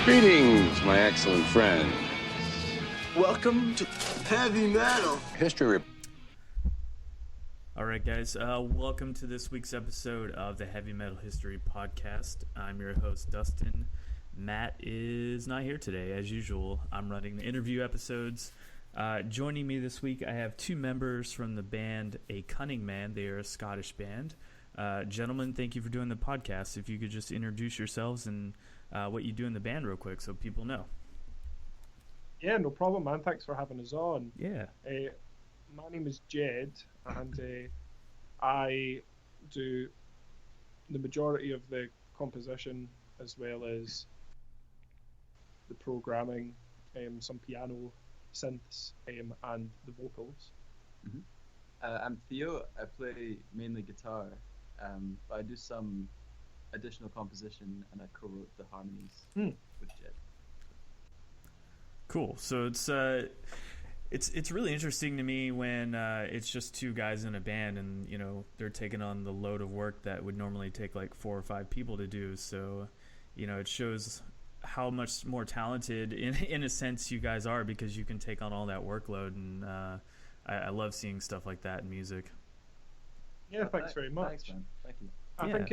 Greetings, my excellent friend. Welcome to Heavy Metal History. All right, guys. Welcome to this week's episode of the Heavy Metal History Podcast. I'm your host, Dustin. Matt is not here today, as usual. I'm running the interview episodes. Joining me this week, I have two members from the band A Cunning Man. They are a Scottish band. Gentlemen, thank you for doing the podcast. If you could just introduce yourselves and what you do in the band real quick so people know. Yeah, no problem, man. Thanks for having us on. Yeah. My name is Ged, and I do the majority of the composition as well as the programming, some piano, synths, and the vocals. Mm-hmm. I'm Theo. I play mainly guitar, but I do some additional composition, and I co-wrote the harmonies with Ged. Cool. So it's really interesting to me when it's just two guys in a band, and they're taking on the load of work that would normally take like 4 or 5 people to do. So it shows how much more talented in a sense you guys are, because you can take on all that workload, and I love seeing stuff like that in music. Yeah, thanks very much. Thanks, man. Thank you. I think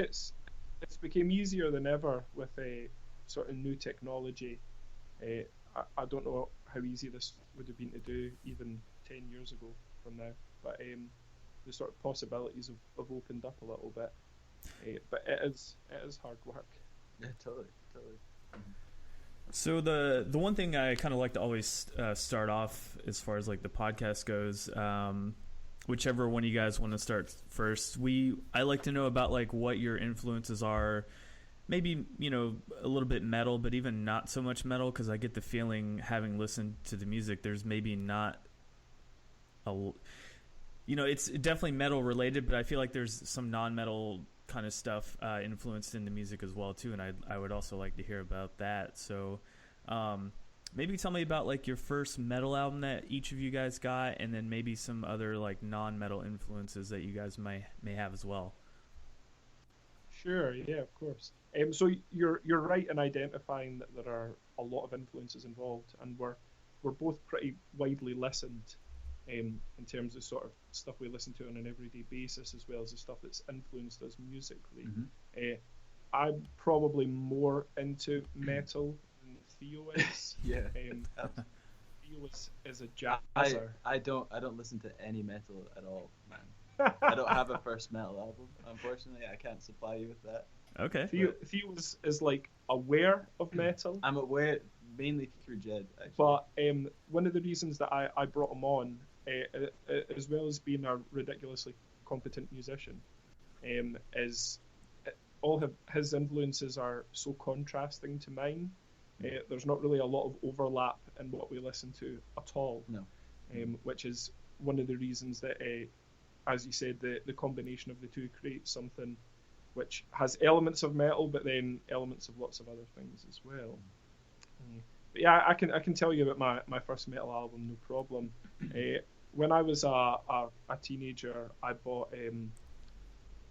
it's become easier than ever with a sort of new technology. I don't know how easy this would have been to do even 10 years ago from now, but the sort of possibilities have opened up a little bit. But it is hard work. Yeah, totally. So the one thing I kind of like to always start off as far as like the podcast goes, whichever one of you guys want to start first, I like to know about like what your influences are. Maybe, a little bit metal, but even not so much metal, because I get the feeling, having listened to the music, there's maybe not it's definitely metal related, but I feel like there's some non-metal kind of stuff influenced in the music as well too, and I would also like to hear about that. So maybe tell me about like your first metal album that each of you guys got, and then maybe some other like non-metal influences that you guys may have as well. Sure, yeah, of course. So you're right in identifying that there are a lot of influences involved, and we're both pretty widely listened in terms of sort of stuff we listen to on an everyday basis, as well as the stuff that's influenced us musically. Mm-hmm. I'm probably more into metal than Theo is. Yeah. Theo is a jazzer. I don't listen to any metal at all, man. I don't have a first metal album, unfortunately. I can't supply you with that. Okay. Theo is like aware of metal. I'm aware mainly through Ged, actually. But one of the reasons that I brought him on, as well as being a ridiculously competent musician, is all of his influences are so contrasting to mine. There's not really a lot of overlap in what we listen to at all. No. Which is one of the reasons that, as you said, the combination of the two creates something which has elements of metal, but then elements of lots of other things as well. But yeah, I can tell you about my first metal album, no problem. When I was a teenager, I bought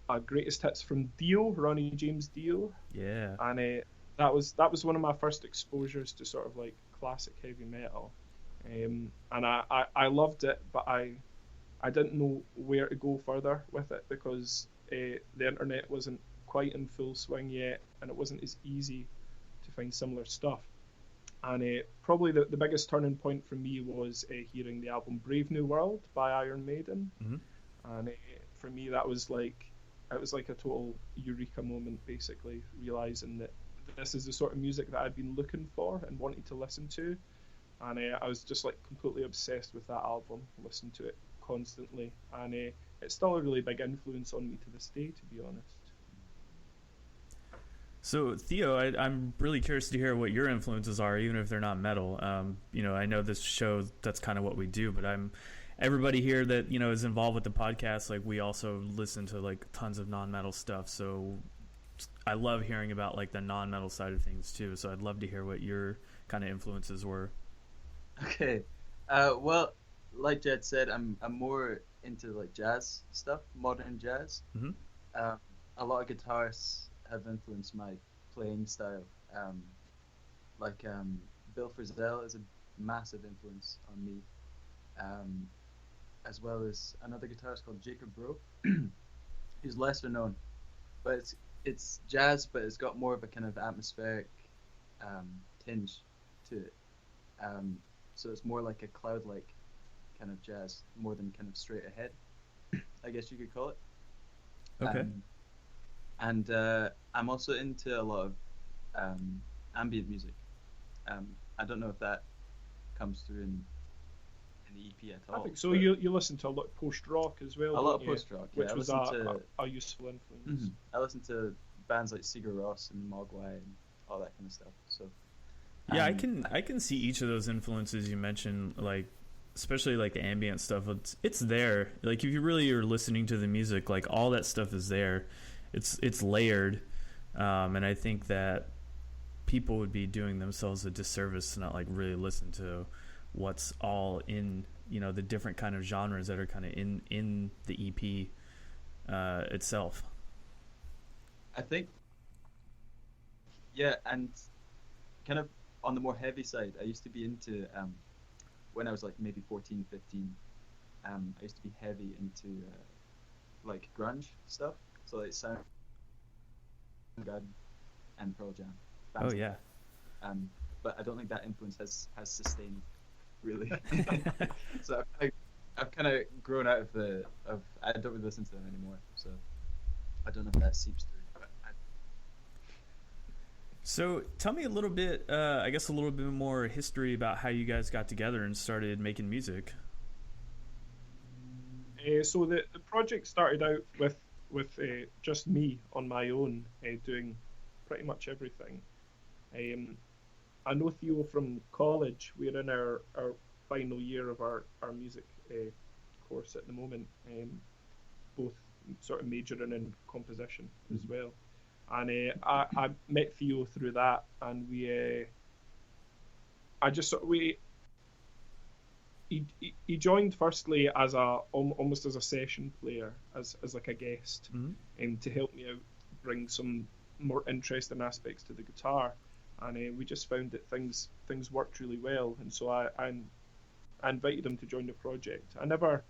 a greatest hits from Dio, Ronnie James Dio. Yeah. And that was one of my first exposures to sort of like classic heavy metal. And I loved it, but I didn't know where to go further with it, because the internet wasn't quite in full swing yet, and it wasn't as easy to find similar stuff. And probably the biggest turning point for me was hearing the album Brave New World by Iron Maiden. Mm-hmm. And for me, it was like a total eureka moment, basically realizing that this is the sort of music that I'd been looking for and wanting to listen to. And I was just like completely obsessed with that album, listened to it constantly, and it's still a really big influence on me to this day, to be honest. So Theo, I'm really curious to hear what your influences are, even if they're not metal. I know this show, that's kind of what we do, but everybody here that is involved with the podcast, like we also listen to like tons of non-metal stuff. So I love hearing about like the non-metal side of things too. So I'd love to hear what your kind of influences were. Okay. Well, like Ged said, I'm more into like jazz stuff, modern jazz. Mm-hmm. A lot of guitarists have influenced my playing style. like Bill Frisell is a massive influence on me, as well as another guitarist called Jacob Bro, who's lesser known, but it's jazz, but it's got more of a kind of atmospheric tinge to it. So it's more like a cloud-like kind of jazz, more than kind of straight ahead, I guess you could call it. Okay. And I'm also into a lot of ambient music. I don't know if that comes through in the EP at all. I think so. You listen to a lot of post-rock as well. A lot of don't you? post-rock, which yeah. was a useful influence. I listen to bands like Sigur Rós and Mogwai and all that kind of stuff. So Yeah, I can see each of those influences you mentioned, like especially like the ambient stuff. It's there. Like if you really are listening to the music, like all that stuff is there. It's layered, and I think that people would be doing themselves a disservice to not like really listen to what's all in, you know, the different kind of genres that are kind of in the EP itself. I think, yeah, and kind of on the more heavy side, I used to be into, when I was like maybe 14, 15, I used to be heavy into like grunge stuff, so like Soundgarden and Pearl Jam. Oh yeah. But I don't think that influence has sustained really. So I've kind of grown out of I don't really listen to them anymore, so I don't know if that seeps through. But So tell me a little bit, I guess a little bit more history about how you guys got together and started making music. So the project started out with just me on my own, doing pretty much everything. I know Theo from college. We're in our final year of our music course at the moment, both sort of majoring in composition as well. And I met Theo through that, and he joined firstly as almost as a session player, as like a guest, to help me out, bring some more interesting aspects to the guitar. And we just found that things worked really well, and so I invited him to join the project. I never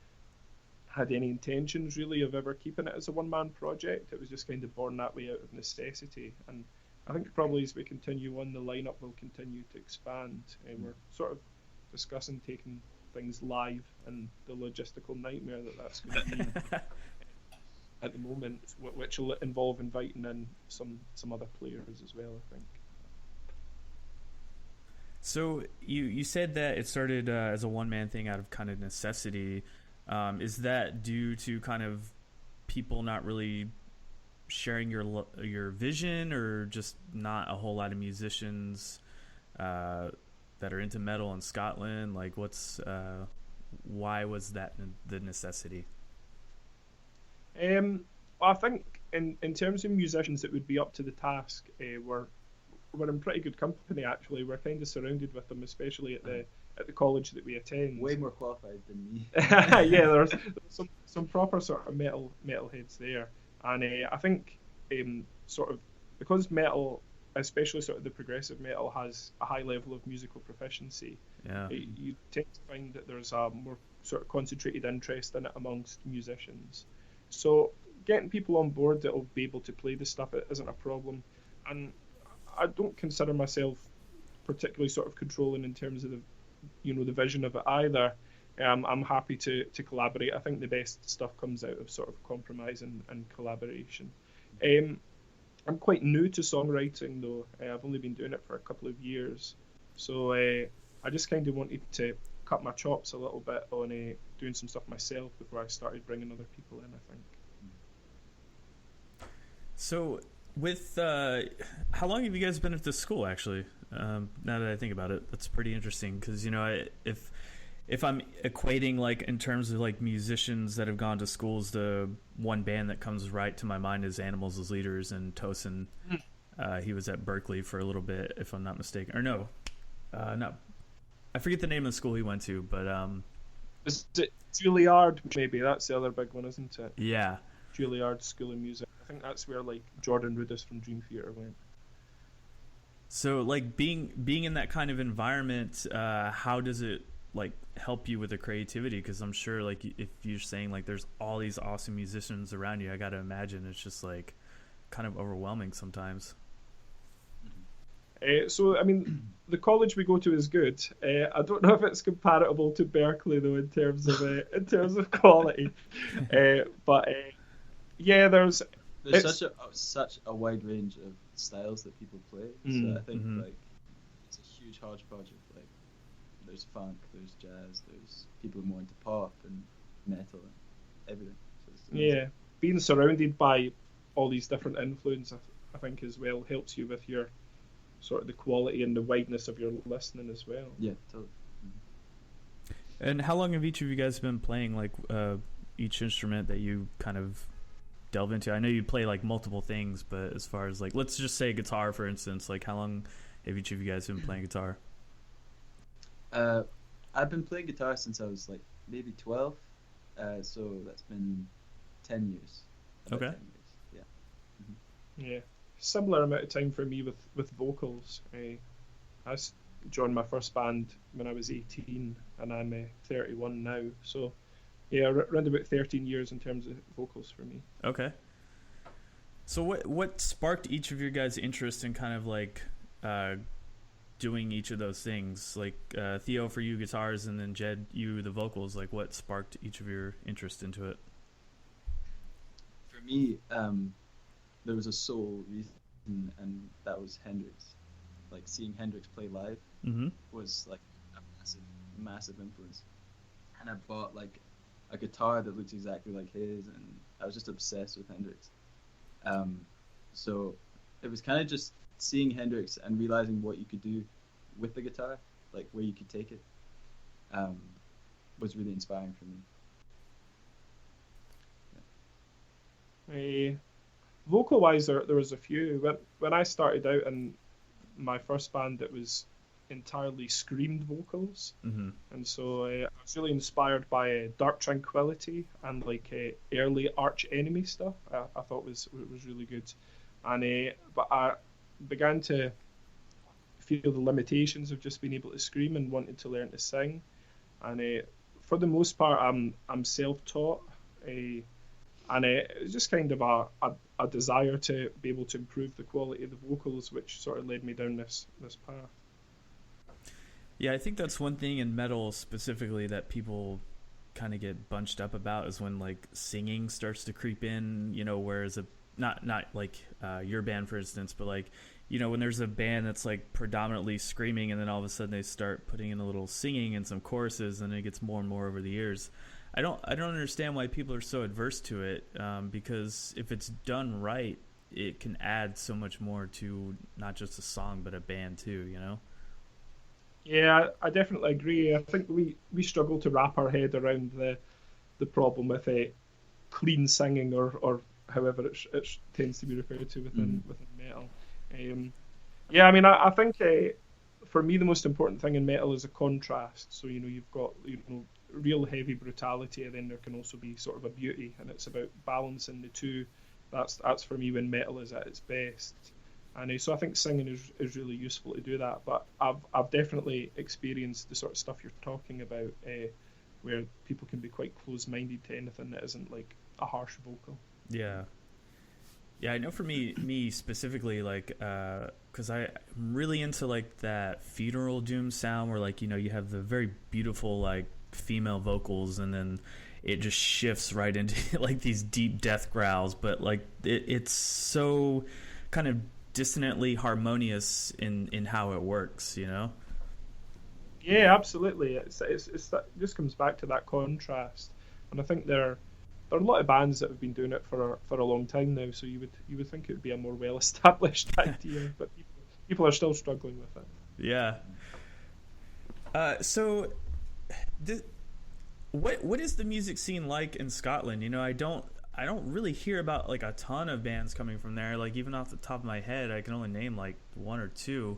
had any intentions really of ever keeping it as a one-man project. It was just kind of born that way out of necessity, and I think probably as we continue on, the lineup will continue to expand. We're sort of discussing taking things live and the logistical nightmare that's going to be at the moment, which will involve inviting in some other players as well, I think. So you said that it started as a one-man thing out of kind of necessity. Is that due to kind of people not really sharing your vision, or just not a whole lot of musicians that are into metal in Scotland? Like, why was that the necessity? I think in terms of musicians that would be up to the task, we're in pretty good company actually. We're kind of surrounded with them, especially at the college that we attend. way more qualified than me. Yeah, there's some proper sort of metal heads there, and I think sort of because metal, especially sort of the progressive metal, has a high level of musical proficiency. Yeah. You tend to find that there's a more sort of concentrated interest in it amongst musicians. So getting people on board that will be able to play the stuff isn't a problem, and I don't consider myself particularly sort of controlling in terms of the vision of it either. I'm happy to collaborate. I think the best stuff comes out of sort of compromise and collaboration. I'm quite new to songwriting though. I've only been doing it for a couple of years, so I just kind of wanted to cut my chops a little bit on doing some stuff myself before I started bringing other people in, I think. So with how long have you guys been at this school actually? Now that I think about it, that's pretty interesting, because if I'm equating like in terms of like musicians that have gone to schools, the one band that comes right to my mind is Animals as Leaders, and Tosin. He was at Berkeley for a little bit, if I'm not mistaken, or no, I forget the name of the school he went to, but is it Juilliard? Maybe that's the other big one, isn't it? Yeah, Juilliard School of Music. I think that's where like Jordan Rudess from Dream Theater went. So like being in that kind of environment, how does it like help you with the creativity? Because I'm sure like if you're saying like there's all these awesome musicians around you, I got to imagine it's just like kind of overwhelming sometimes. So I mean, the college we go to is good. I don't know if it's comparable to Berkeley though in terms of quality. But yeah, there's such a wide range of styles that people play. So I think like it's a huge hodgepodge of like there's funk, there's jazz, there's people more into pop and metal and everything. So yeah, being surrounded by all these different influences, I think as well helps you with your sort of the quality and the wideness of your listening as well. Yeah, totally. And how long have each of you guys been playing like each instrument that you kind of delve into? I know you play like multiple things, but as far as like, let's just say guitar, for instance, like how long have each of you guys been playing guitar? I've been playing guitar since I was like maybe 12, so that's been 10 years. Okay. 10 years. Yeah. Yeah, similar amount of time for me with vocals. I joined my first band when I was 18, and I'm 31 now. So yeah, around about 13 years in terms of vocals for me. Okay. So what sparked each of your guys' interest in kind of like doing each of those things? Like Theo, for you, guitars, and then Ged, you, the vocals. Like what sparked each of your interest into it? For me, there was a sole reason, and that was Hendrix. Like seeing Hendrix play live was like a massive influence. And I bought like a guitar that looks exactly like his, and I was just obsessed with Hendrix. So it was kind of just seeing Hendrix and realizing what you could do with the guitar, like where you could take it, was really inspiring for me. Vocal wise, there was a few. When I started out in my first band, it was entirely screamed vocals, and so I was really inspired by Dark Tranquillity and like early Arch Enemy stuff. I thought was really good, and but I began to feel the limitations of just being able to scream and wanted to learn to sing. And for the most part, I'm self-taught, and it was just kind of a desire to be able to improve the quality of the vocals, which sort of led me down this path. Yeah, I think that's one thing in metal specifically that people kind of get bunched up about is when like singing starts to creep in, you know, whereas not like your band, for instance, but like, you know, when there's a band that's like predominantly screaming and then all of a sudden they start putting in a little singing and some choruses, and it gets more and more over the years. I don't understand why people are so adverse to it, because if it's done right, it can add so much more to not just a song but a band too, you know? Yeah, I definitely agree. I think we struggle to wrap our head around the problem with clean singing or however it tends to be referred to within metal. Yeah, I mean, I think for me the most important thing in metal is a contrast. So you know, you've got real heavy brutality, and then there can also be sort of a beauty, and it's about balancing the two. That's for me when metal is at its best. And so I think singing is really useful to do that. But I've definitely experienced the sort of stuff you're talking about, where people can be quite close-minded to anything that isn't like a harsh vocal. Yeah, I know for me specifically, like, because I'm really into like that funeral doom sound where like, you know, you have the very beautiful like female vocals, and then it just shifts right into like these deep death growls, but like it's so kind of dissonantly harmonious in how it works, you know? Yeah, absolutely. It's that just comes back to that contrast, and I think there are a lot of bands that have been doing it for a long time now. So you would think it would be a more well established idea, but people are still struggling with it. Yeah. So, what is the music scene like in Scotland? You know, I don't really hear about like a ton of bands coming from there. Like even off the top of my head, I can only name like one or two.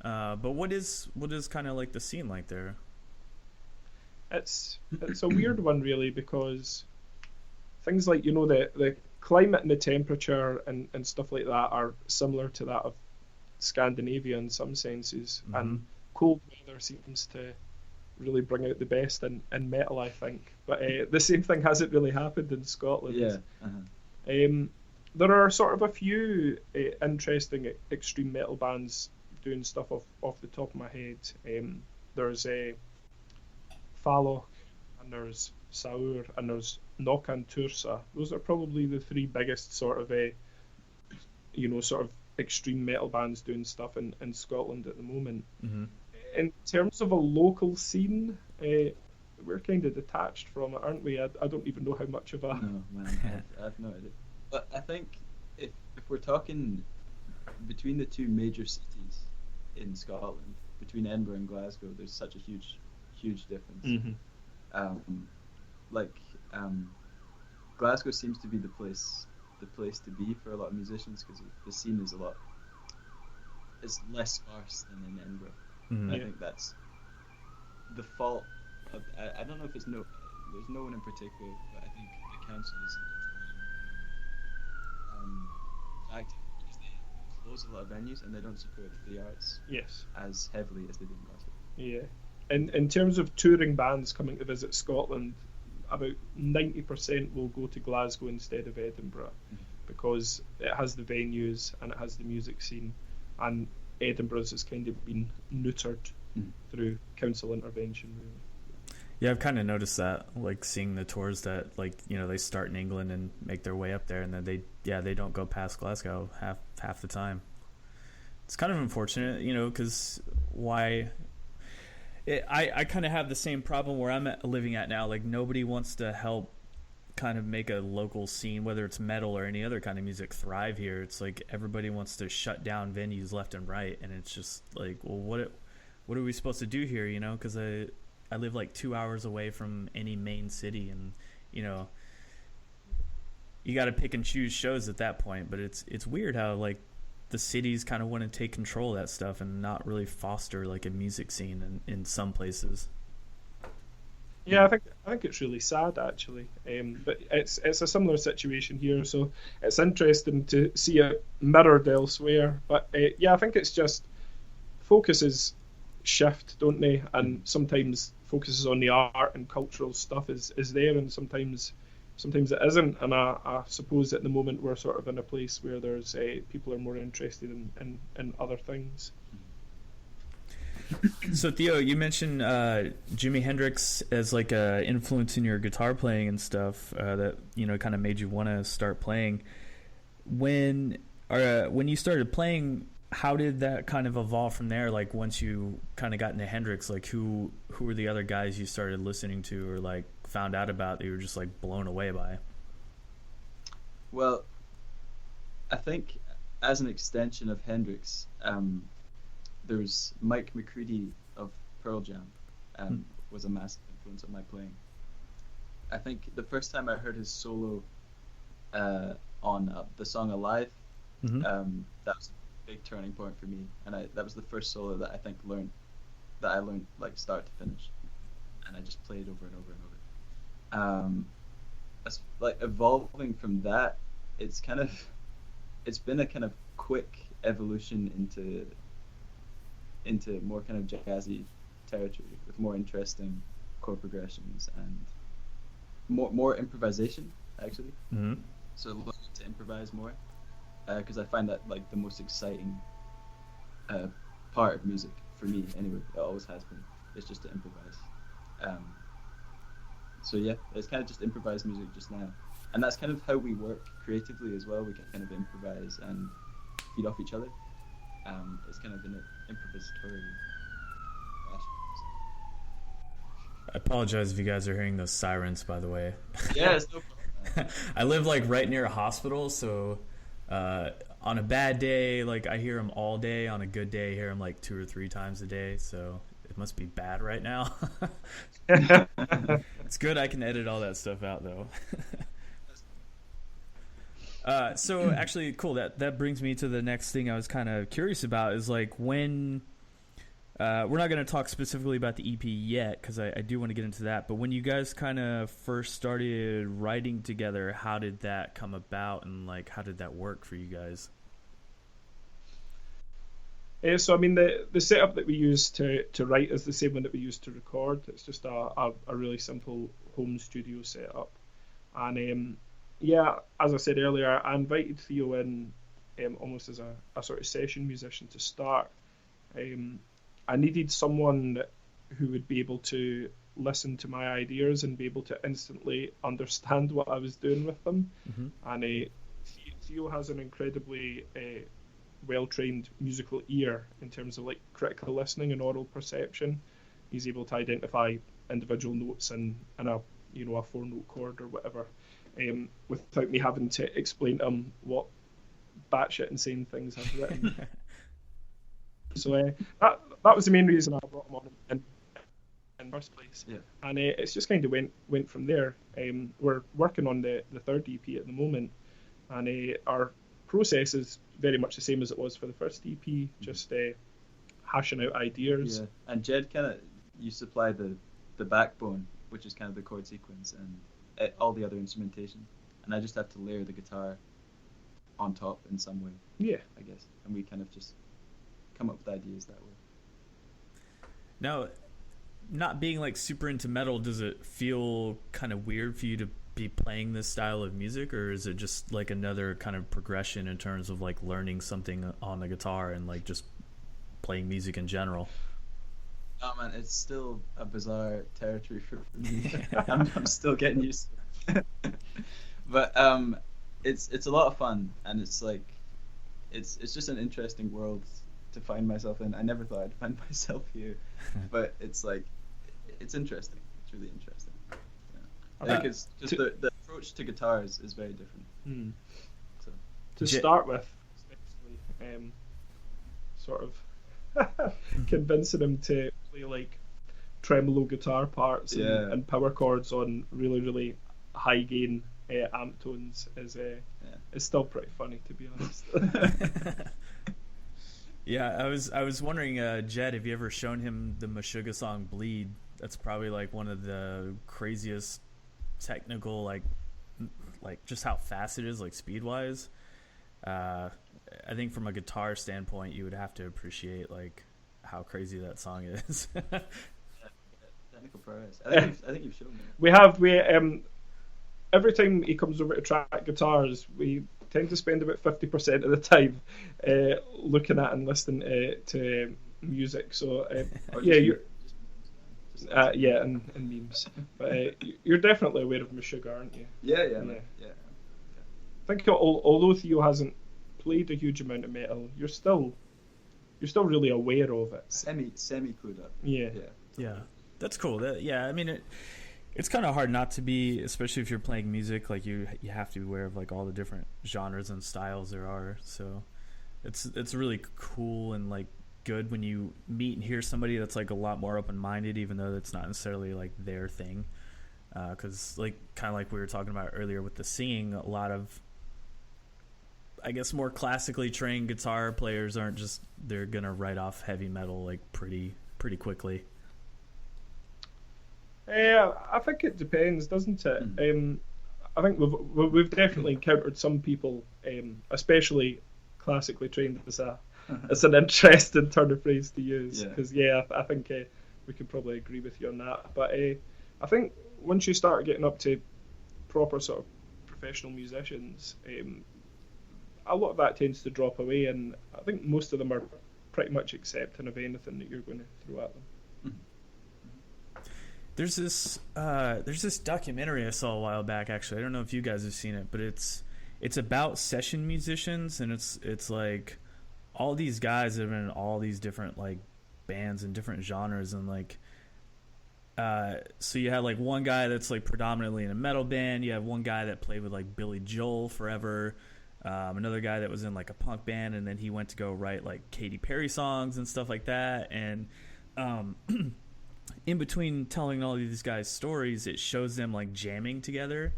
But what is kind of like the scene like there? It's a weird one really, because things like, you know, the climate and the temperature and stuff like that are similar to that of Scandinavia in some senses, Mm-hmm. and cold weather seems to really bring out the best in metal, I think. But the same thing hasn't really happened in Scotland. Yeah. There are sort of a few interesting extreme metal bands doing stuff off the top of my head. There's Falloch, and there's Saur, and there's Nokan Tursa. Those are probably the three biggest sort of sort of extreme metal bands doing stuff in Scotland at the moment. Mm-hmm. In terms of a local scene, we're kind of detached from it, aren't we? I don't even know how much of a... No, man, I have no idea. But I think if we're talking between the two major cities in Scotland, between Edinburgh and Glasgow, there's such a huge difference. Mm-hmm. Glasgow seems to be the place to be for a lot of musicians, because the scene is it's less sparse than in Edinburgh. Mm-hmm. I think that's the fault of, I don't know if there's no one in particular, but I think the council is active because they close a lot of venues and they don't support the arts Yes. as heavily as they do in Glasgow. Yeah. In terms of touring bands coming to visit Scotland, about 90% will go to Glasgow instead of Edinburgh, because it has the venues and it has the music scene, and Edinburgh's has kind of been neutered through council intervention, really. Yeah, I've kind of noticed that, like seeing the tours that, like, they start in England and make their way up there, and then they don't go past Glasgow half the time. It's kind of unfortunate, because why? I kind of have the same problem where I'm living at now. Like, nobody wants to help kind of make a local scene, whether it's metal or any other kind of music, thrive here. It's like everybody wants to shut down venues left and right, and it's just like, well, what are we supposed to do here? Because I live like 2 hours away from any main city, and you got to pick and choose shows at that point. But it's weird how like the cities kind of want to take control of that stuff and not really foster like a music scene in some places. Yeah, I think it's really sad, actually. But it's a similar situation here, so it's interesting to see it mirrored elsewhere. But yeah, I think it's just focuses shift, don't they? And sometimes focuses on the art and cultural stuff is there, and sometimes it isn't. And I suppose at the moment we're sort of in a place where there's people are more interested in other things. So Theo, you mentioned Jimi Hendrix as like a influence in your guitar playing and stuff, that kind of made you want to start playing. When you started playing, how did that kind of evolve from there? Like once you kind of got into Hendrix, like who were the other guys you started listening to or like found out about that you were just like blown away by? Well, I think as an extension of Hendrix, there's Mike McCready of Pearl Jam, was a massive influence on my playing. I think the first time I heard his solo on the song Alive, that was a big turning point for me, and that was the first solo that I think I learned like start to finish, and I just played over and over and over. As like evolving from that, it's been a kind of quick evolution into more kind of jazzy territory with more interesting chord progressions and more improvisation, actually. Mm-hmm. So learning to improvise more, because I find that like the most exciting part of music for me. Anyway, it always has been. It's just to improvise. So yeah, it's kind of just improvised music just now, and that's kind of how we work creatively as well. We can kind of improvise and feed off each other. It's kind of an improvisatory fashion. I apologize if you guys are hearing those sirens, by the way. Yeah, it's no problem. I live like right near a hospital, so on a bad day, like I hear them all day. On a good day, I hear them like 2 or 3 times a day. So it must be bad right now. It's good I can edit all that stuff out, though. So actually, cool. That brings me to the next thing I was kind of curious about is like when we're not going to talk specifically about the EP yet because I do want to get into that. But when you guys kind of first started writing together, how did that come about and like how did that work for you guys? So I mean, the setup that we use to write is the same one that we use to record. It's just a really simple home studio setup. And yeah, as I said earlier, I invited Theo in almost as a sort of session musician to start. I needed someone who would be able to listen to my ideas and be able to instantly understand what I was doing with them. Mm-hmm. And Theo has an incredibly well-trained musical ear in terms of like critical listening and oral perception. He's able to identify individual notes in a 4-note chord or whatever, without me having to explain to him what batshit insane things I've written. So that was the main reason I brought him on in the first place. Yeah. And it's just kind of went from there. We're working on the third EP at the moment, and our process is very much the same as it was for the first EP, just hashing out ideas. Yeah, and Ged you supply the backbone, which is kind of the chord sequence and all the other instrumentation, and I just have to layer the guitar on top in some way. Yeah, I guess, and we kind of just come up with ideas that way. Now, not being like super into metal, does it feel kind of weird for you to be playing this style of music, or is it just like another kind of progression in terms of like learning something on the guitar and like just playing music in general? Oh man, it's still a bizarre territory for me. I'm still getting used to it. But it's a lot of fun, and it's like it's just an interesting world to find myself in. I never thought I'd find myself here, but it's like it's interesting. It's really interesting. I think it's just the approach to guitars is very different. So to start with, especially, sort of convincing him to play like tremolo guitar parts and power chords on really, really high gain amp tones is still pretty funny, to be honest. Yeah, I was wondering, Ged, have you ever shown him the Meshuggah song "Bleed"? That's probably like one of the craziest technical, like just how fast it is, like speed wise. I think from a guitar standpoint, you would have to appreciate like how crazy that song is. Technical prowess. I think you've shown me. Every time he comes over to track guitars, we tend to spend about 50% of the time looking at and listening to music. So and memes. But you're definitely aware of Meshuggah, aren't you? Yeah. I think although Theo hasn't played a huge amount of metal, you're still really aware of it. Semi clued up. Yeah, that's cool. I mean, it's kind of hard not to be, especially if you're playing music. Like you have to be aware of like all the different genres and styles there are. So it's really cool and like good when you meet and hear somebody that's like a lot more open-minded, even though that's not necessarily like their thing. Because like kind of like we were talking about earlier with the singing, a lot of, I guess, more classically trained guitar players aren't just, they're gonna write off heavy metal like pretty quickly. Yeah, I think it depends, doesn't it? I think we've definitely encountered some people, especially classically trained, as an interesting turn of phrase to use. Because I think we could probably agree with you on that. But I think once you start getting up to proper sort of professional musicians, a lot of that tends to drop away, and I think most of them are pretty much accepting of anything that you're going to throw at them. There's this documentary I saw a while back, actually. I don't know if you guys have seen it, but it's about session musicians, and it's like all these guys that have been in all these different like bands and different genres, and like so you have like one guy that's like predominantly in a metal band, you have one guy that played with like Billy Joel forever, another guy that was in like a punk band, and then he went to go write like Katy Perry songs and stuff like that. And in between telling all of these guys' stories, it shows them like jamming together,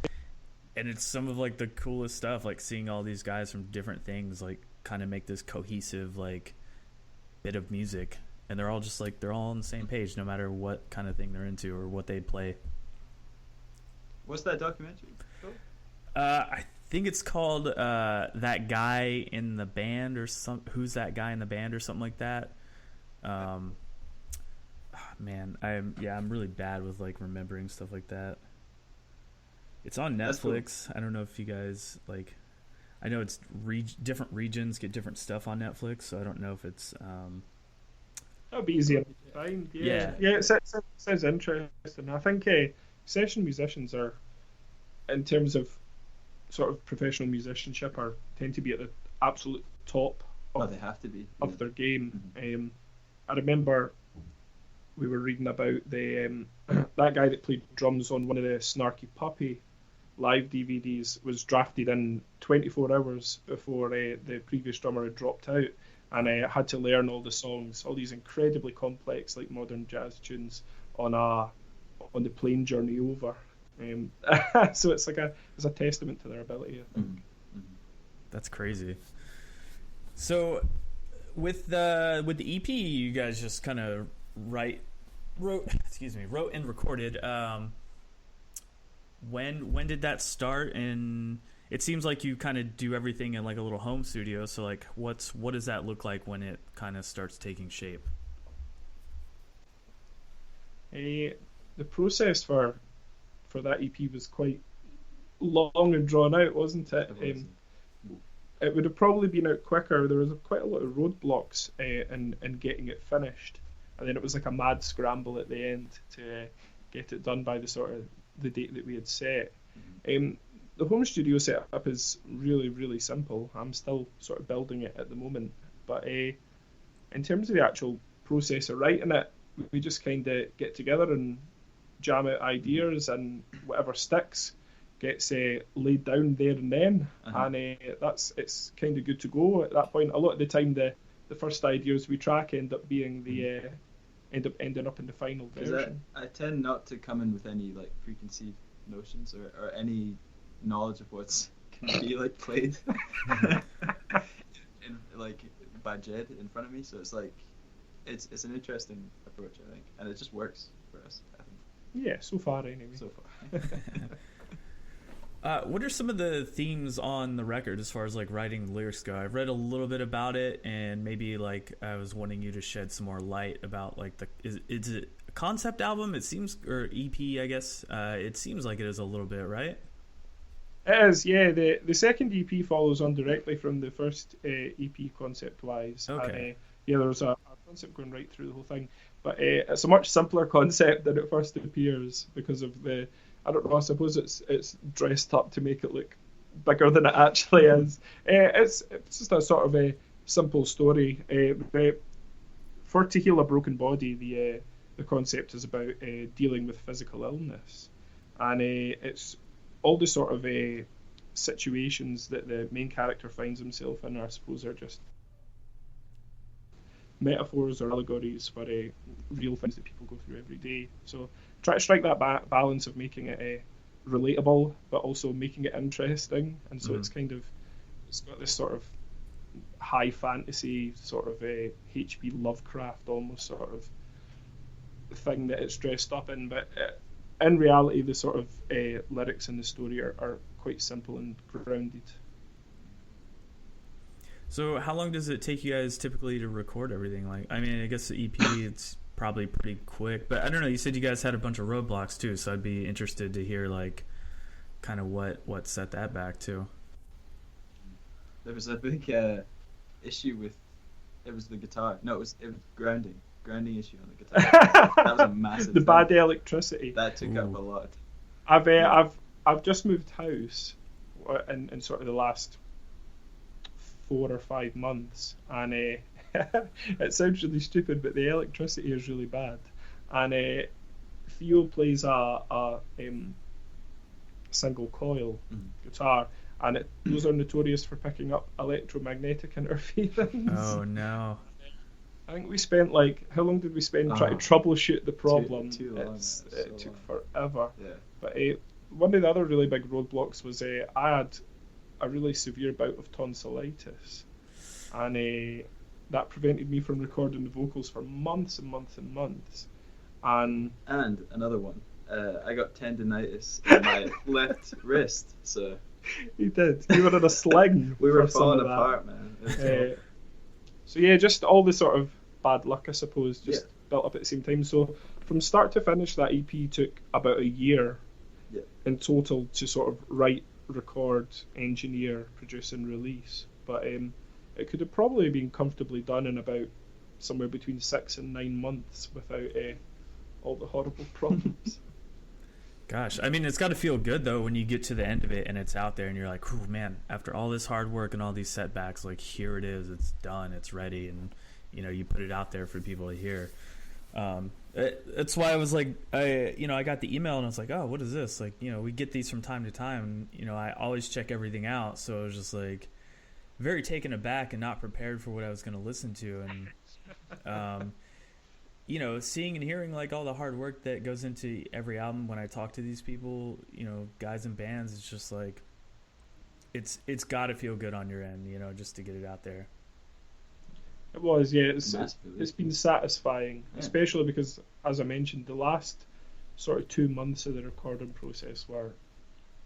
and it's some of like the coolest stuff, like seeing all these guys from different things like kind of make this cohesive like bit of music, and they're all just like, they're all on the same page no matter what kind of thing they're into or what they'd play. What's that documentary called? I think it's called That Guy in the Band or Who's That Guy in the Band or something like that. Man, I'm really bad with like remembering stuff like that. It's on Netflix. Cool. I don't know if you guys like. I know it's different regions get different stuff on Netflix, so I don't know if it's. That'd be easier to find. Yeah. It sounds interesting. I think session musicians are, in terms of sort of professional musicianship, tend to be at the absolute top of, they have to be. Of their game. I remember we were reading about the that guy that played drums on one of the Snarky Puppy live DVDs was drafted in 24 hours before the previous drummer had dropped out, and had to learn all the songs, all these incredibly complex like modern jazz tunes on the plane journey over. So it's like it's a testament to their ability, I think. That's crazy. So with the EP, you guys just kind of wrote and recorded. When did that start? And it seems like you kind of do everything in like a little home studio. So like, what does that look like when it kind of starts taking shape? The process for that EP was quite long and drawn out, wasn't it? It would have probably been out quicker. There was quite a lot of roadblocks in getting it finished, and then it was like a mad scramble at the end to get it done by the date that we had set. The home studio setup is really, really simple. I'm still sort of building it at the moment, but in terms of the actual process of writing it, we just kind of get together and jam out ideas, and whatever sticks gets laid down there and then, and it's kind of good to go at that point. A lot of the time, the first ideas we track end up being ending up in the final version. I tend not to come in with any like preconceived notions or any knowledge of what's gonna be like played in, like by Ged in front of me. So it's like it's an interesting approach, I think, and it just works for us, I think. Yeah, so far anyway. What are some of the themes on the record as far as like writing lyrics go? I've read a little bit about it, and maybe like I was wanting you to shed some more light about like is it a concept album? It seems, or EP, I guess. It seems like it is a little bit, right? It is, yeah. The second EP follows on directly from the first EP concept wise. Okay. And, there's a concept going right through the whole thing, but it's a much simpler concept than it first appears because of I don't know, I suppose it's dressed up to make it look bigger than it actually is. It's just a sort of a simple story. For To Heal a Broken Body, the concept is about dealing with physical illness, and it's all the sort of situations that the main character finds himself in, I suppose, are just metaphors or allegories for real things that people go through every day. So try to strike that balance of making it relatable, but also making it interesting. And so it's got this sort of high fantasy, sort of H.P. Lovecraft almost sort of thing that it's dressed up in. But in reality, the sort of lyrics in the story are quite simple and grounded. So how long does it take you guys typically to record everything? Like, I mean, I guess the EP, it's probably pretty quick, but I don't know, you said you guys had a bunch of roadblocks too, so I'd be interested to hear like kind of what set that back too. There was a big issue with, it was the guitar. No, it was grounding issue on the guitar. That was a massive the thing. Bad electricity. That took up a lot. I've just moved house in sort of the last 4 or 5 months, and it sounds really stupid, but the electricity is really bad. And Theo plays a single coil guitar, and those are notorious for picking up electromagnetic interference. Oh no! I think we spent how long did we spend trying to troubleshoot the problem? Too long. It took forever. Yeah. But one of the other really big roadblocks was I had a really severe bout of tonsillitis, and that prevented me from recording the vocals for months and months and months. And another one, I got tendinitis in my left wrist, so He did. We were in a sling. We were for some falling of that. apart, man. It was So yeah, just all the sort of bad luck, I suppose, just Yeah. built up at the same time. So from start to finish, that EP took about a year Yeah. in total to sort of write, record, engineer, produce, and release. But it could have probably been comfortably done in about somewhere between 6 and 9 months without all the horrible problems. Gosh, I mean, it's got to feel good though when you get to the end of it and it's out there and you're like, "Ooh, man!" After all this hard work and all these setbacks, like here it is, it's done, it's ready, and you put it out there for people to hear. That's why I was like, I got the email and I was like, "Oh, what is this?" Like, we get these from time to time. And, I always check everything out, so I was just like very taken aback and not prepared for what I was going to listen to, and seeing and hearing like all the hard work that goes into every album when I talk to these people, guys in bands, it's just like it's got to feel good on your end, just to get it out there. It was, yeah. Massively. It's been satisfying, Yeah. especially because, as I mentioned, the last sort of 2 months of the recording process were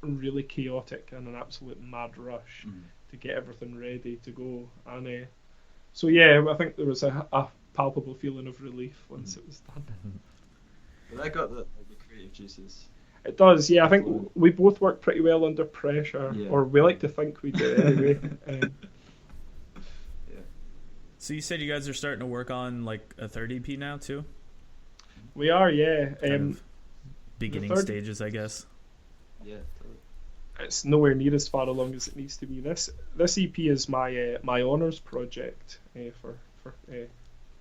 really chaotic and an absolute mad rush to get everything ready to go. And so yeah, I think there was a palpable feeling of relief once it was done. But I got the creative juices. It does, yeah. I think we both work pretty well under pressure, Yeah. or we like to think we do anyway. So you said you guys are starting to work on like a third EP now too? We are, yeah. Kind of beginning third- stages, I guess. Yeah, totally. It's nowhere near as far along as it needs to be. This EP is my my honours project for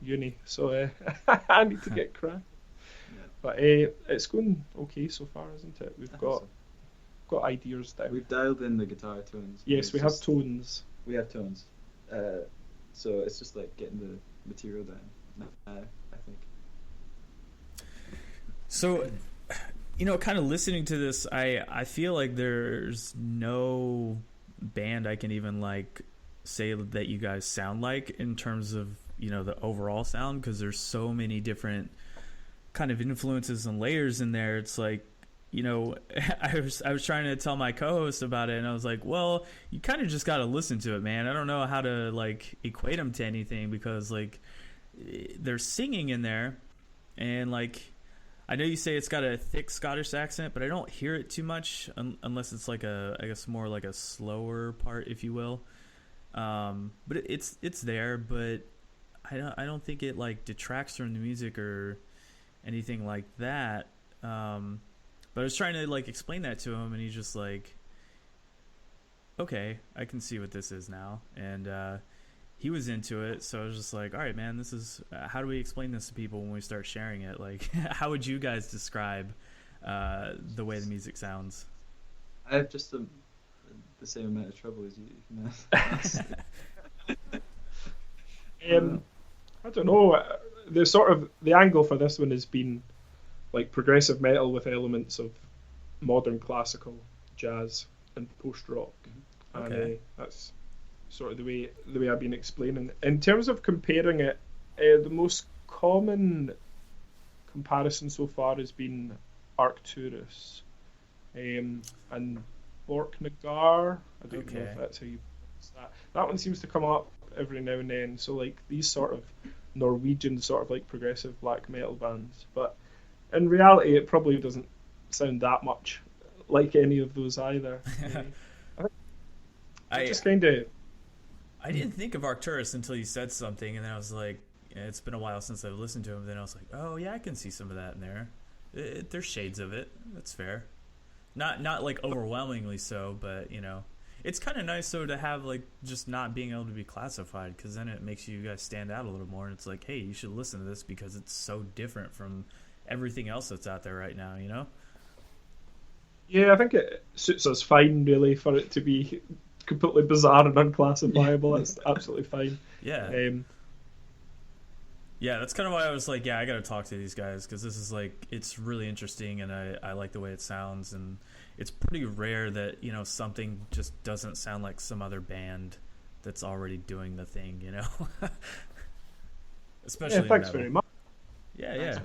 uni, so I need to get cracking. Yeah. But it's going okay so far, isn't it? We've I think got so. got ideas down. We've dialed in the guitar tones. Yes, It's we have just- tones. We have tones. So it's just like getting the material down. I think. So, kind of listening to this, I feel like there's no band I can even like say that you guys sound like in terms of the overall sound, because there's so many different kind of influences and layers in there. It's like I was trying to tell my co-host about it, and I was like, well, you kind of just got to listen to it, man. I don't know how to like equate them to anything, because like there's singing in there, and like I know you say it's got a thick Scottish accent, but I don't hear it too much unless it's like I guess more like a slower part, if you will. But it's there, but I don't think it like detracts from the music or anything like that. But I was trying to like explain that to him, and he's just like, okay, I can see what this is now. And he was into it, so I was just like, all right, man, this is how do we explain this to people when we start sharing it? Like, how would you guys describe the way the music sounds? I have just the same amount of trouble as you. I don't know. The angle for this one has been like progressive metal with elements of modern classical, jazz, and post rock, Okay. and that's sort of the way I've been explaining. In terms of comparing it, the most common comparison so far has been Arcturus, and Borknagar. I don't know Okay. if that's how you pronounce that. That one seems to come up every now and then. So like these sort of Norwegian sort of like progressive black metal bands, but in reality it probably doesn't sound that much like any of those either. I just kind of I didn't think of Arcturus until you said something, and then I was like, it's been a while since I've listened to him. Then I was like, oh yeah, I can see some of that in there. There's shades of it. That's fair. Not like overwhelmingly so, but it's kind of nice though to have like just not being able to be classified, because then it makes you guys stand out a little more. And it's like, hey, you should listen to this because it's so different from everything else that's out there right now. Yeah, I think it suits us fine really for it to be completely bizarre and unclassifiable. That's absolutely fine. Yeah. Yeah, that's kind of why I was like, yeah, I got to talk to these guys, because this is like, it's really interesting, and I like the way it sounds, and it's pretty rare that something just doesn't sound like some other band that's already doing the thing, especially Thanks metal. very much. Yeah.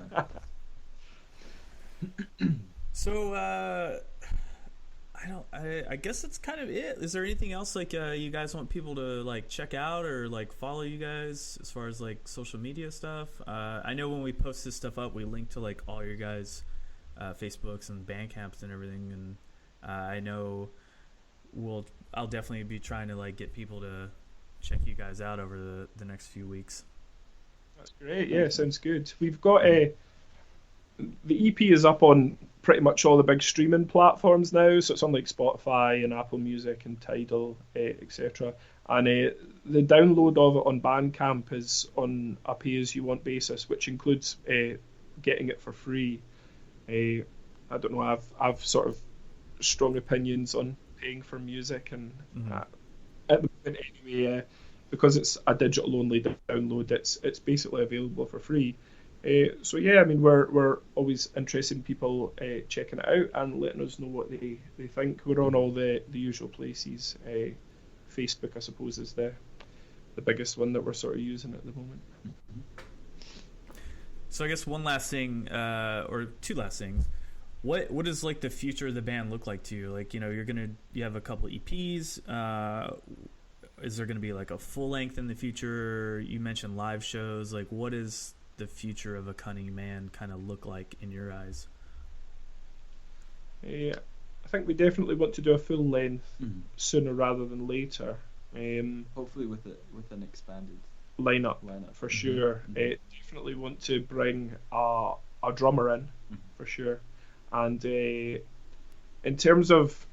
So I I guess that's kind of it. Is there anything else like you guys want people to like check out or like follow you guys as far as like social media stuff? I know when we post this stuff up, we link to like all your guys' Facebooks and Bandcamps and everything, and I know I'll definitely be trying to like get people to check you guys out over the next few weeks. That's great. Yeah, sounds good. We've got the EP is up on pretty much all the big streaming platforms now, so it's on like Spotify and Apple Music and Tidal, etc. And the download of it on Bandcamp is on a pay-as-you-want basis, which includes getting it for free. I don't know. I've sort of strong opinions on paying for music, and at the moment anyway, because it's a digital-only download, it's basically available for free. So yeah, I mean, we're always interested in people checking it out and letting us know what they think. We're on all the usual places. Facebook, I suppose, is the biggest one that we're sort of using at the moment. So I guess one last thing, or two last things. What does like the future of the band look like to you? Like, you know, you have a couple EPs. Is there gonna be like a full length in the future? You mentioned live shows. Like, what is the future of A Cunning Man kind of look like in your eyes? I think we definitely want to do a full length sooner rather than later. Hopefully with an expanded lineup for sure. Definitely want to bring a drummer in for sure. And in terms of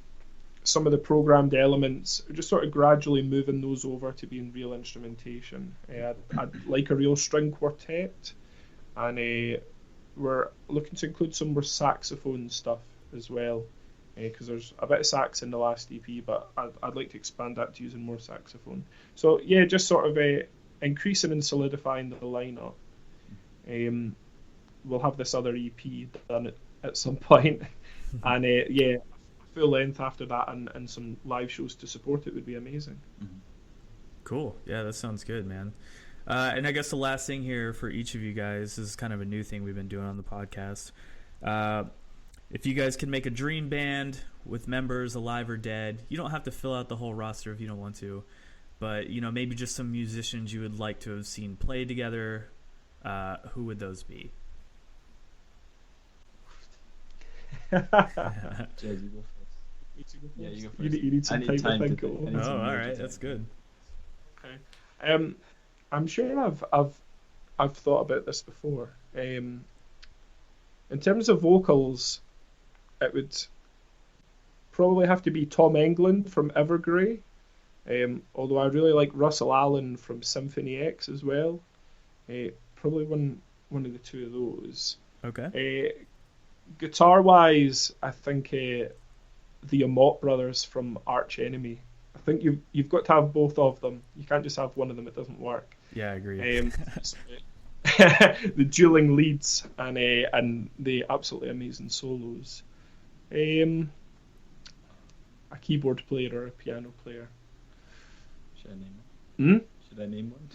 some of the programmed elements, just sort of gradually moving those over to being real instrumentation. I'd like a real string quartet, and we're looking to include some more saxophone stuff as well, because there's a bit of sax in the last EP, but I'd like to expand that to using more saxophone. So yeah, just sort of increasing and solidifying the lineup. We'll have this other EP done at some point, and yeah, full length after that, and some live shows to support it would be amazing. Cool. Yeah, that sounds good, man. And I guess the last thing here for each of you guys is kind of a new thing we've been doing on the podcast. If you guys can make a dream band with members alive or dead, you don't have to fill out the whole roster if you don't want to, but you know, maybe just some musicians you would like to have seen play together. Who would those be? Jed, you go first. Yeah, you go first. You need some time to think. Oh, all right, that's good. Okay. I'm sure I've thought about this before. In terms of vocals, it would probably have to be Tom England from Evergrey. Although I really like Russell Allen from Symphony X as well. Probably one of the two of those. Okay. Guitar wise, I think the Amott brothers from Arch Enemy. I think you've got to have both of them. You can't just have one of them; it doesn't work. Yeah, I agree. The dueling leads and the absolutely amazing solos. A keyboard player or a piano player. Should I name it? Should I name one?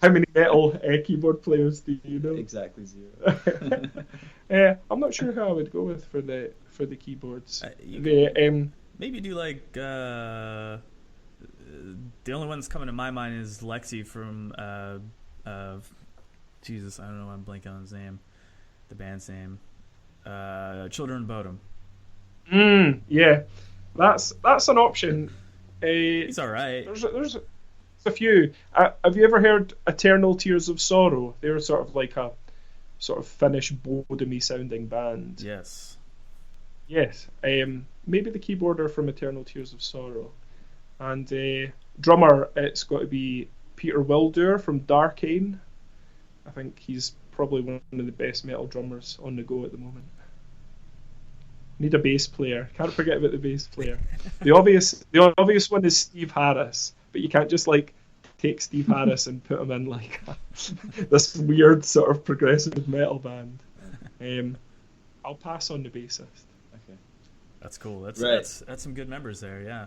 How many metal keyboard players do you know? Exactly 0. I'm not sure who I would go with for the keyboards. Maybe do like the only one that's coming to my mind is Lexi from Jesus, I don't know why I'm blanking on his name, the band's name. Children of Bodom. Yeah, that's an option. He's all right. There's a few. Have you ever heard Eternal Tears of Sorrow? They were sort of like a sort of Finnish Bodom-y sounding band. Yes. Maybe the keyboarder from Eternal Tears of Sorrow, and drummer. It's got to be Peter Wildur from Darkane. I think he's probably one of the best metal drummers on the go at the moment. Need a bass player. Can't forget about the bass player. The obvious one is Steve Harris, but you can't just like take Steve Harris and put him in like this weird sort of progressive metal band. I'll pass on the bassist. Okay, that's cool. That's some good members there. Yeah.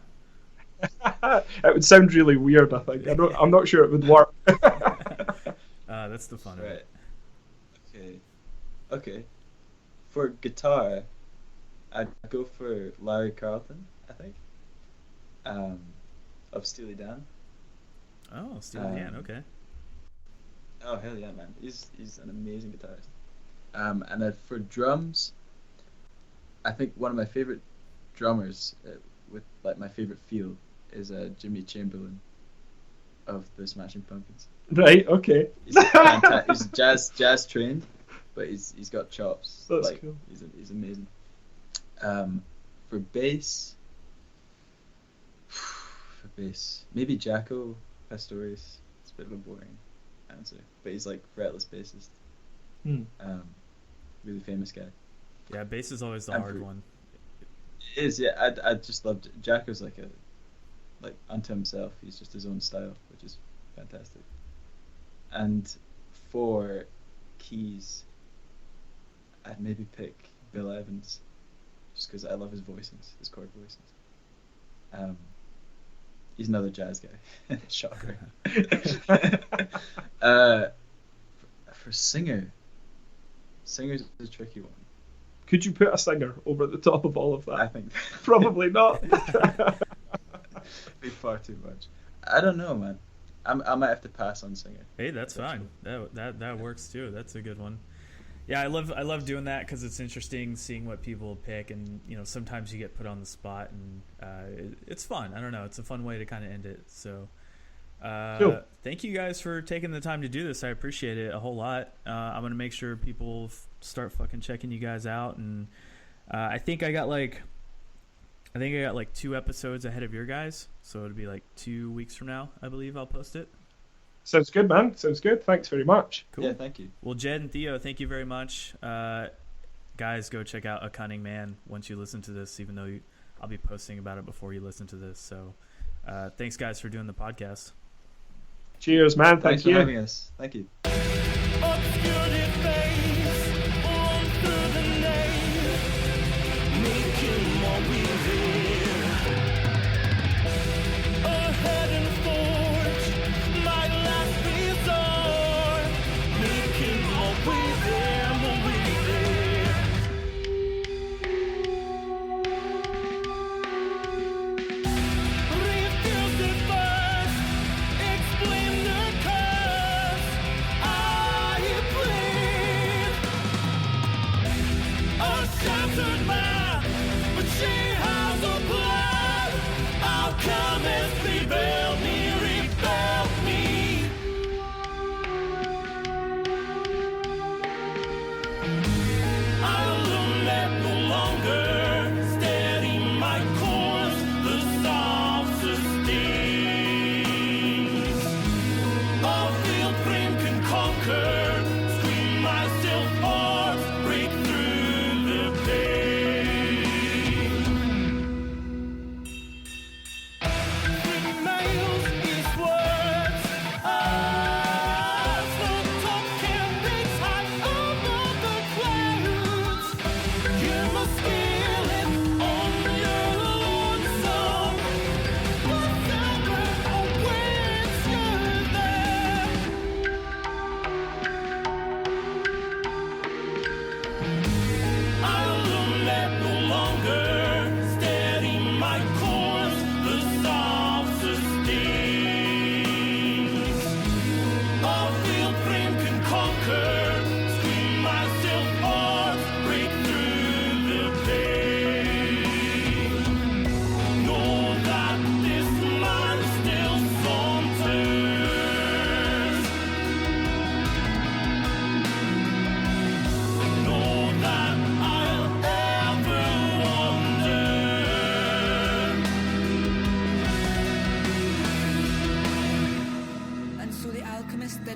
It would sound really weird. I think. I'm not sure it would work. That's the fun of it. Okay. For guitar, I'd go for Larry Carlton, I think. Of Steely Dan. Oh, Steely Dan. Okay. Oh hell yeah, man! He's an amazing guitarist. And then for drums, I think one of my favorite drummers with like my favorite feel is Jimmy Chamberlain of the Smashing Pumpkins. Right. Okay. He's jazz trained, but he's got chops. That's like, cool. He's amazing. For bass, maybe Jaco Pastorius. It's a bit of a boring answer, but he's like fretless bassist. Really famous guy. Yeah, bass is always the hard one. It is, yeah. I just loved it. Jaco's like unto himself. He's just his own style, which is fantastic. And for keys, I'd maybe pick Bill Evans, just because I love his chord voicings. He's another jazz guy. Shocker. For singer's a tricky one. Could you put a singer over the top of all of that? I think Probably not. be far too much. I don't know, man. I might have to pass on singer. Hey, that's fine. That works too. That's a good one. Yeah, I love doing that because it's interesting seeing what people pick, and sometimes you get put on the spot, and it's fun. I don't know. It's a fun way to kind of end it. So, Cool. Thank you guys for taking the time to do this. I appreciate it a whole lot. I'm gonna make sure people start fucking checking you guys out, and I think I got like 2 episodes ahead of your guys, so it'll be like 2 weeks from now, I believe I'll post it. Sounds good, man. Sounds good. Thanks very much. Cool. Yeah, thank you. Well, Ged and Theo, thank you very much. Guys, go check out A Cunning Man once you listen to this, even though I'll be posting about it before you listen to this. So thanks, guys, for doing the podcast. Cheers, man. Thanks Thank you. for having us. Thank you.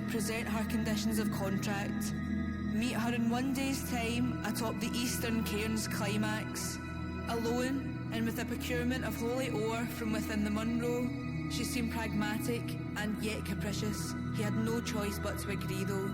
Present her conditions of contract. Meet her in 1 day's time atop the eastern cairn's climax. Alone and with a procurement of holy ore from within the Munro, she seemed pragmatic and yet capricious. He had no choice but to agree though.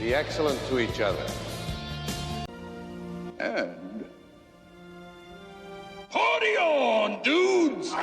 Be excellent to each other. And party on, dudes!